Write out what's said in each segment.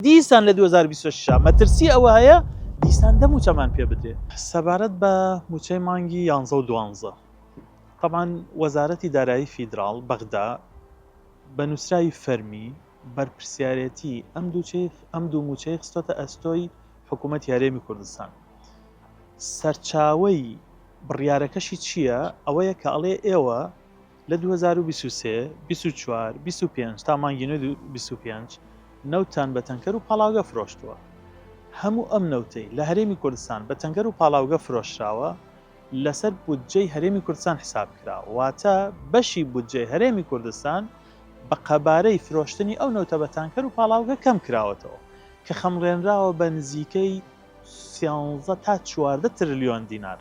دیسان لە 2026 مەترسی ئەوە هەیە دیسان دەموچەمان پێ بدرێت. سەبارەت بە موچەی مانگی 11 و 12 طبعاً وەزارەتی دارایی فیدراڵ بەغدا بە نووسراوی فەرمی بەرپرسیارەتی ئەم دوو موچەی خستۆتە ئەستۆی حکوومەتی هەرێمی کوردستان. سەرچاوەی بڕیارەکەشی چییە؟ ئەوەیە کە ئەڵێ ئێوە لە 2023 24 25 تا مانگی 25 نەوتان بە تەنکەر و پاڵاوگە فرۆشتووە. هەموو ئەم نەوتەی لە هەرێمی کوردستان بە تەنکەر و پاڵاوگە فرۆشراوە لەسەر بودجەی هەرێمی کوردستان حساب کرا، واتە بەشی بودجەی هەرێمی کوردستان بە قەبارەی فرۆشتنی ئەو نەوتە بە تانکەر و پاڵاوگە کەم کراوەتەوە کە خەمڕێنراوە بە نزیکەی 13 تا 14 تریلیۆن دینار.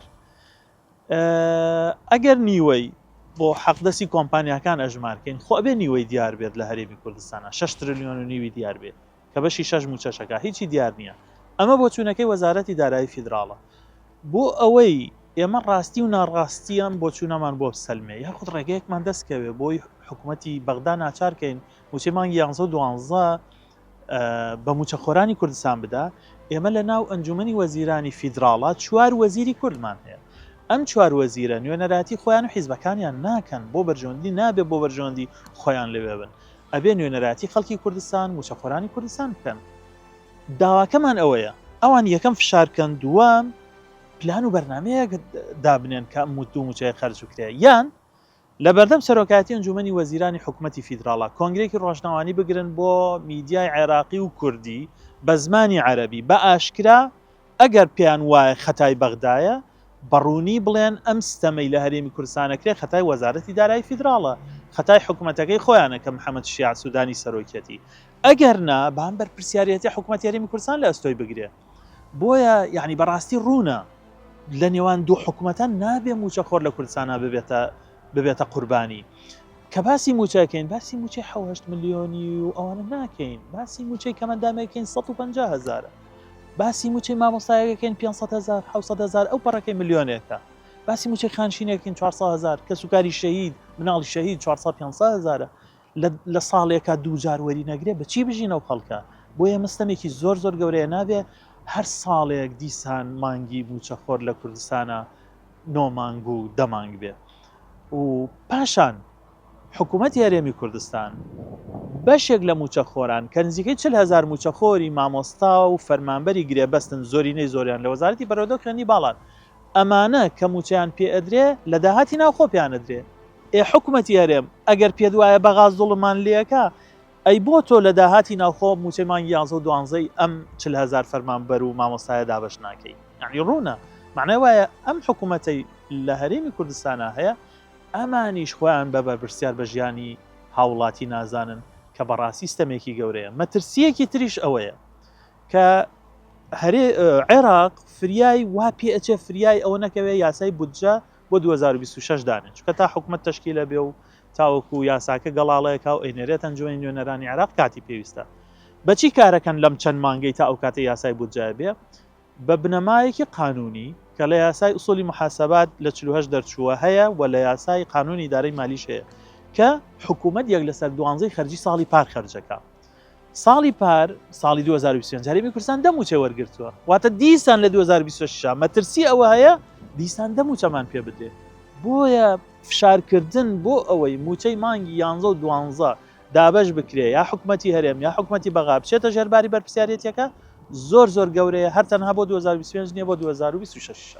ئەگەر نیوەی بۆ حەقدەسی کۆمپانیاکان ئەژمارکەین خۆ ئەبێ نیوەی دیار بێت لە هەرێمی کوردستانە 6 تریلیۆن و نیوی دیار بێت کە بەشی 6 موچەشەکە هیچی دیار نییە. ئەمە بۆ چوونەکەی وەزارەتی دارایی فیدراڵە. بۆ ئەوەی ئێمە ڕاستی و ناڕاستیان بۆ چوونەمان بۆ سەلمێ یاخود ڕێگەیەکمان دەستکەوێ بۆی حکوومەتی بەغدا ناچارکەین موچەی مانگی 11 و 12 بە موچەخۆرانی کوردستان بدا. ئێمە لە ناو ئەنجومەنی وەزیرانی فیدراڵە 4 وەزیری کوردمان هەیە. ئەم 4 وەزیرە نوێنەراتی خۆیان و حیزبەکانیان ناکەن بۆ بەرژەوەندی نابێت بۆ بەرژەوەندی خۆیان لەوێ بن. ئەبێ نوێنەراتی خەڵکی کوردستان موچەخۆرانی کوردستان بکەن. داواکەمان ئەوەیە ئەوان یەکەم فشارکەن، دووەم پلان و بەرنامەیەک دابنێن کە موچەیە خەرج بکرێ، یان لە بەردەم سەرۆکاتی ئەنجومەنی وەزیرانی حکوومەتی فیدراڵە کۆنگرێکی ڕۆژناوانی بگرن بۆ میدیای عێراقی و کوردی بە زمانی عەرەبی بە ئاشکرا ئەگەر پێیان وایە خەتای بەغدایە بەڕوونی بڵێن ئەم ستەمەی لە هەرێمی کوردستانەکرێ خەتای وەزارەتی دارایی فیدراڵە، خەتای حکوومەتەکەی خۆیانە کە محەممەد شیع سوودانی سەرۆکێتی. ئەگەر نا بەم بەرپرسیارەتی حکوومەتی هەرێمی کوردستان لە ئەستۆی بگرێ. بۆیە یعنی بەڕاستی ڕوونە لە نێوان دوو حکوومەتان نابێ موچەخۆر لە کوردستانە ببێتە قوربانی. کە باسی موچەکەین باسی موچەی 8 ملیۆنی و ئەوانە ناکەین، باسی موچەی کەمەندامەکەین 150,000، باسی موچەی مامۆستایەکەین 500,000 700,000 ئەو پەڕەکەی ملیۆنێکە، باسی موچەی خانشینێکین 400,000 کە سوکاری شەهید مناڵی شەهید 400-500,000 لە ساڵێکە دووجار وەری نەگرێ بەچی بژینەوە خەڵکە. بۆیە مەستەمێکی زۆر گەورەیە نابێ هەر ساڵێک دیسان مانگی موچەخۆر لە کوردستانە 9 مانگ و 10 مانگ بێ. و پاشان حکوومەتی هەرێمی کوردستان بەشێک لە موچەخۆران کە نزیکەی 40,000 موچەخۆری مامۆستا و فەرمانبەری گرێبەستن زۆرینەی زۆریان لە وەزارەتی بەرەودە خوێندنی باڵان، ئەمانە کە موچەیان پێ ئەدرێ لە داهاتی ناوخۆ پیان ئەدرێ. حکوومەتی هەرێم ئەگەر پێ دوایە بەغاز زوڵمان لێەکە ئەی بۆ تۆ لە داهاتی ناوخۆ موچەی مانگی 11 و 12 ئەم 40,000 فەرمانبەر و مامۆستایە دابەش ناکەی. یعنی ڕوونە معنای وایە ئەم حکوومەتەی لە هەرێمی کوردستانە هەیە ئەمانیش خۆیان بە بەرپرسیار بە ژیانی هاوڵاتی نازانن کە بەڕاستی ستەمێکی گەورەیە. مەترسیەکی تریش ئەوەیە کە عێراق فریای وا پێ ئەچێ فریای ئەوە نەکەوێ یاسای بودجە بۆ 2026 دانێت، چونکە تا حکوومەت تەشکیلە بێ و تاوەکو یاساکە گەڵاڵەیەکا و ئەینێرێت ئەنجومەنی نوێنەرانی عێراق کاتی پێویستە. بەچی کارەکەن لەم چەند مانگەی تا ئەو کاتە یاسای بودجە بێ؟ بە بنەمایەکی قانونی کە لە یاسای ئوسولی محاسبات لە 48 دەرچووە هەیە و لە یاسای قانونی دارایی مالیش هەیە کە حکوومەت یەک لەسەر 12 خەرجی ساڵی پار خەرجەکە. ساڵی پار ساڵی 2025 هەرێمی کوردستان دەموچە وەرگرتووە، واتە دیسان لە 2026 مەترسی ئەوە هەیە دیسان دەموچەمان پێ بدرێت. بۆیە فشارکردن بۆ ئەوەی موچەی مانگی 11 و 12 دابەش بکرێ یا حکوومەتی هەرێم یا حکوومەتی بەغا بچێتە ژێرباری بەرپرسیارەتیەکە زۆر گەورەیە، هەر تەنها بۆ 2025 نیە بۆ 2026.